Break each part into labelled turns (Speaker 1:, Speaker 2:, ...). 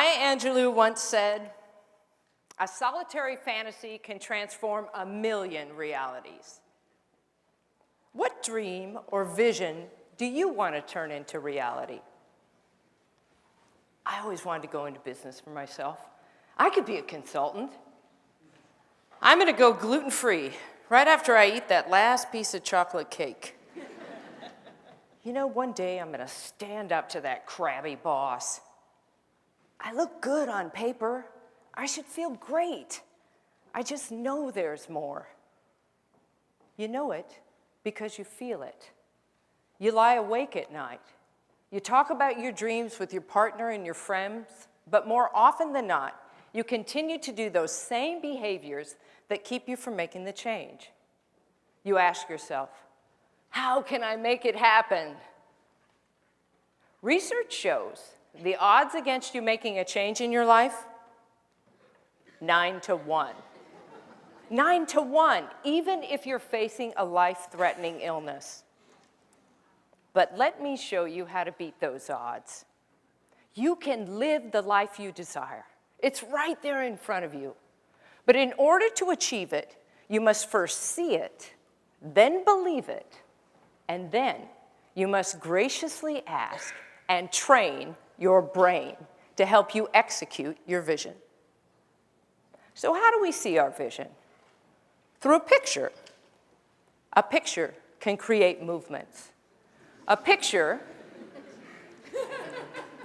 Speaker 1: Maya Angelou once said, "A solitary fantasy can transform a million realities." What dream or vision do you want to turn into reality? I always wanted to go into business for myself. I could be a consultant. I'm going to go gluten-free right after I eat that last piece of chocolate cake. You know, one day I'm going to stand up to that crabby boss. I look good on paper. I should feel great. I just know there's more. You know it because you feel it. You lie awake at night. You talk about your dreams with your partner and your friends, but more often than not, you continue to do those same behaviors that keep you from making the change. You ask yourself, how can I make it happen? Research shows the odds against you making a change in your life, 9 to 1. 9 to 1, even if you're facing a life-threatening illness. But let me show you how to beat those odds. You can live the life you desire. It's right there in front of you. But in order to achieve it, you must first see it, then believe it, and then you must graciously ask and train your brain to help you execute your vision. So how do we see our vision? Through a picture. A picture can create movements. A picture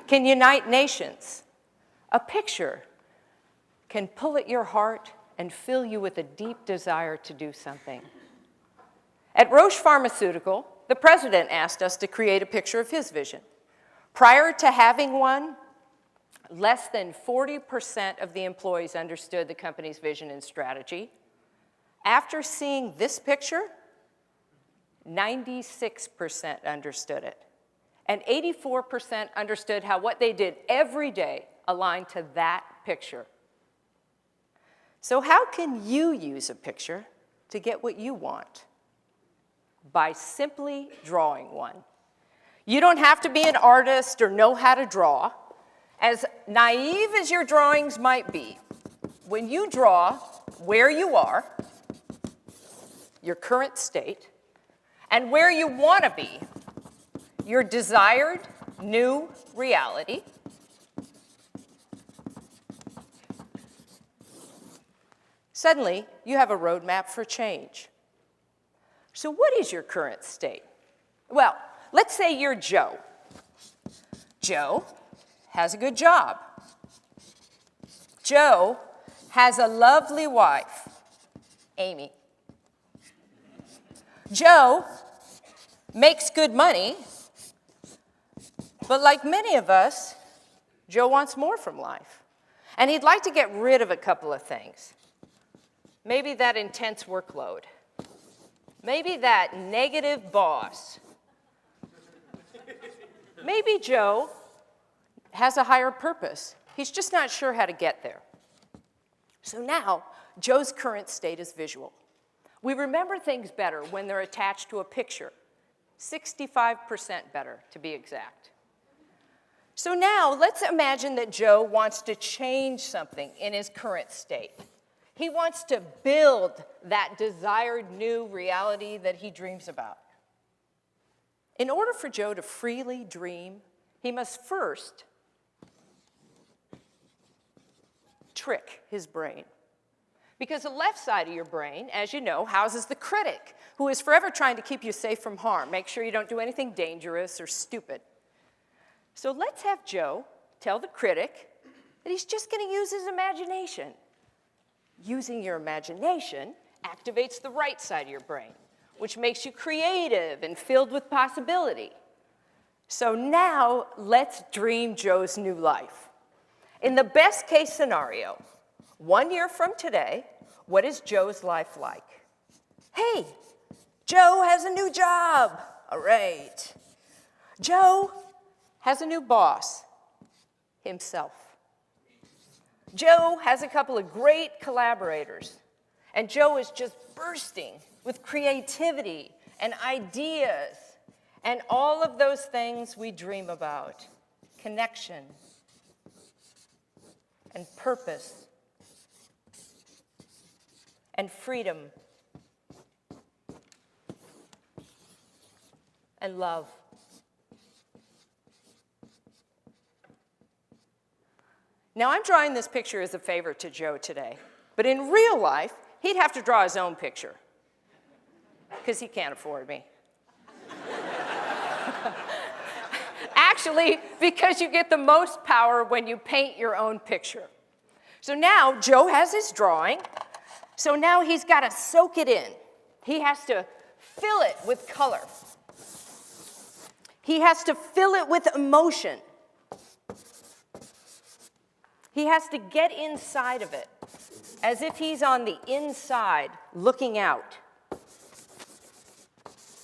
Speaker 1: can unite nations. A picture can pull at your heart and fill you with a deep desire to do something. At Roche Pharmaceutical, the president asked us to create a picture of his vision. Prior to having one, less than 40% of the employees understood the company's vision and strategy. After seeing this picture, 96% understood it. And 84% understood how what they did every day aligned to that picture. So how can you use a picture to get what you want? By simply drawing one. You don't have to be an artist or know how to draw. As naive as your drawings might be, when you draw where you are, your current state, and where you want to be, your desired new reality, suddenly you have a roadmap for change. So what is your current state? Well, let's say you're Joe. Joe has a good job. Joe has a lovely wife, Amy. Joe makes good money, but like many of us, Joe wants more from life. And he'd like to get rid of a couple of things. Maybe that intense workload. Maybe that negative boss. Maybe Joe has a higher purpose. He's just not sure how to get there. So now, Joe's current state is visual. We remember things better when they're attached to a picture. 65% better, to be exact. So now, let's imagine that Joe wants to change something in his current state. He wants to build that desired new reality that he dreams about. In order for Joe to freely dream, he must first trick his brain. Because the left side of your brain, as you know, houses the critic, who is forever trying to keep you safe from harm. Make sure you don't do anything dangerous or stupid. So let's have Joe tell the critic that he's just going to use his imagination. Using your imagination activates the right side of your brain, which makes you creative and filled with possibility. So now, let's dream Joe's new life. In the best case scenario, 1 year from today, what is Joe's life like? Hey, Joe has a new job. All right. Joe has a new boss, himself. Joe has a couple of great collaborators, and Joe is just bursting with creativity and ideas and all of those things we dream about. Connection, and purpose and freedom and love. Now, I'm drawing this picture as a favor to Joe today, but in real life, he'd have to draw his own picture because he can't afford me. Actually, because you get the most power when you paint your own picture. So now Joe has his drawing, so now he's got to soak it in. He has to fill it with color. He has to fill it with emotion. He has to get inside of it, as if he's on the inside looking out.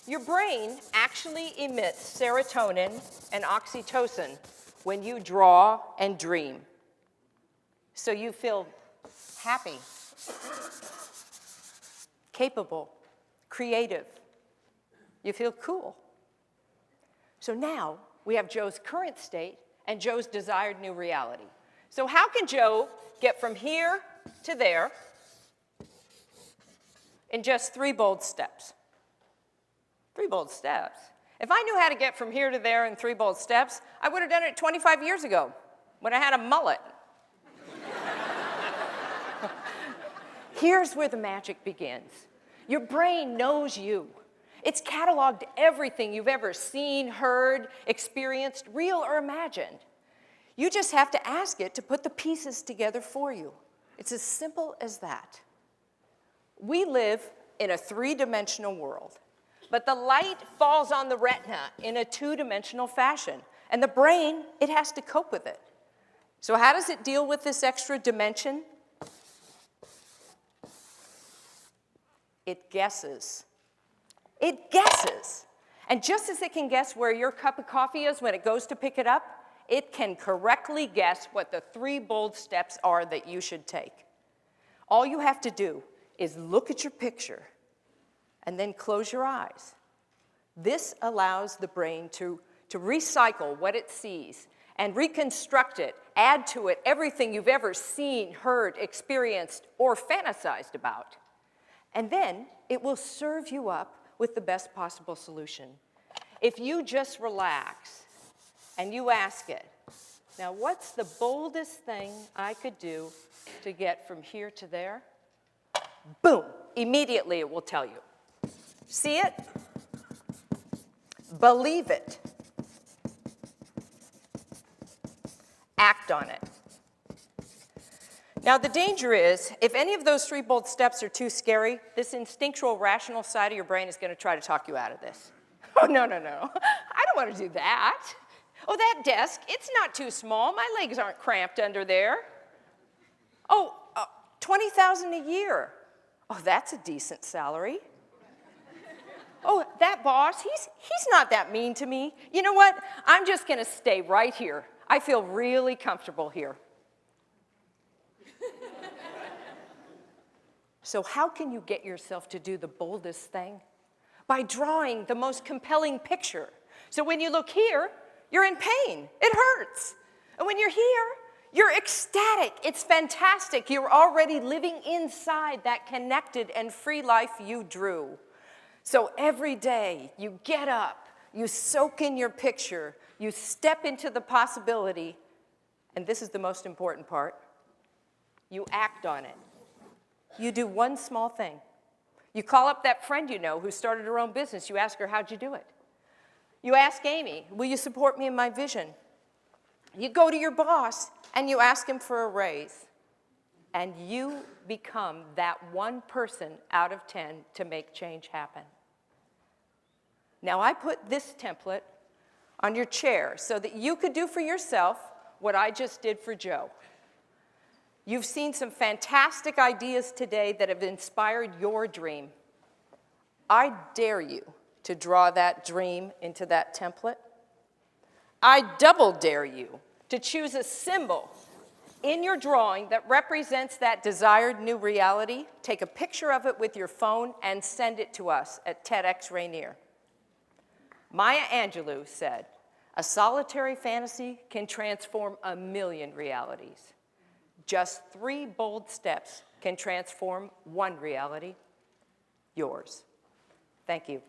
Speaker 1: Your brain actually emits serotonin and oxytocin when you draw and dream. So you feel happy, capable, creative. You feel cool. So now we have Joe's current state and Joe's desired new reality. So how can Joe get from here to there in just 3 bold steps? 3 bold steps. If I knew how to get from here to there in 3 bold steps, I would have done it 25 years ago when I had a mullet. Here's where the magic begins. Your brain knows you. It's cataloged everything you've ever seen, heard, experienced, real or imagined. You just have to ask it to put the pieces together for you. It's as simple as that. We live in a 3-dimensional world, but the light falls on the retina in a 2-dimensional fashion, and the brain, it has to cope with it. So how does it deal with this extra dimension? It guesses. It guesses. And just as it can guess where your cup of coffee is when it goes to pick it up, it can correctly guess what the 3 bold steps are that you should take. All you have to do is look at your picture and then close your eyes. This allows the brain to recycle what it sees and reconstruct it, add to it everything you've ever seen, heard, experienced, or fantasized about. And then it will serve you up with the best possible solution. If you just relax and you ask it, now what's the boldest thing I could do to get from here to there? Boom, immediately it will tell you. See it? Believe it. Act on it. Now the danger is, if any of those 3 bold steps are too scary, this instinctual, rational side of your brain is going to try to talk you out of this. Oh, no, no, no. I don't want to do that. Oh, that desk, it's not too small. My legs aren't cramped under there. Oh, $20,000 a year. Oh, that's a decent salary. Oh, that boss, he's not that mean to me. You know what? I'm just going to stay right here. I feel really comfortable here. So how can you get yourself to do the boldest thing? By drawing the most compelling picture. So when you look here, you're in pain. It hurts. And when you're here, you're ecstatic. It's fantastic. You're already living inside that connected and free life you drew. So every day, you get up, you soak in your picture, you step into the possibility, and this is the most important part, you act on it. You do one small thing. You call up that friend you know who started her own business. You ask her, how'd you do it? You ask Amy, will you support me in my vision? You go to your boss and you ask him for a raise. And you become that one person out of 10 to make change happen. Now I put this template on your chair so that you could do for yourself what I just did for Joe. You've seen some fantastic ideas today that have inspired your dream. I dare you to draw that dream into that template. I double dare you to choose a symbol in your drawing that represents that desired new reality. Take a picture of it with your phone and send it to us at TEDxRainier. Maya Angelou said, "A solitary fantasy can transform a million realities." Just 3 bold steps can transform one reality, yours. Thank you.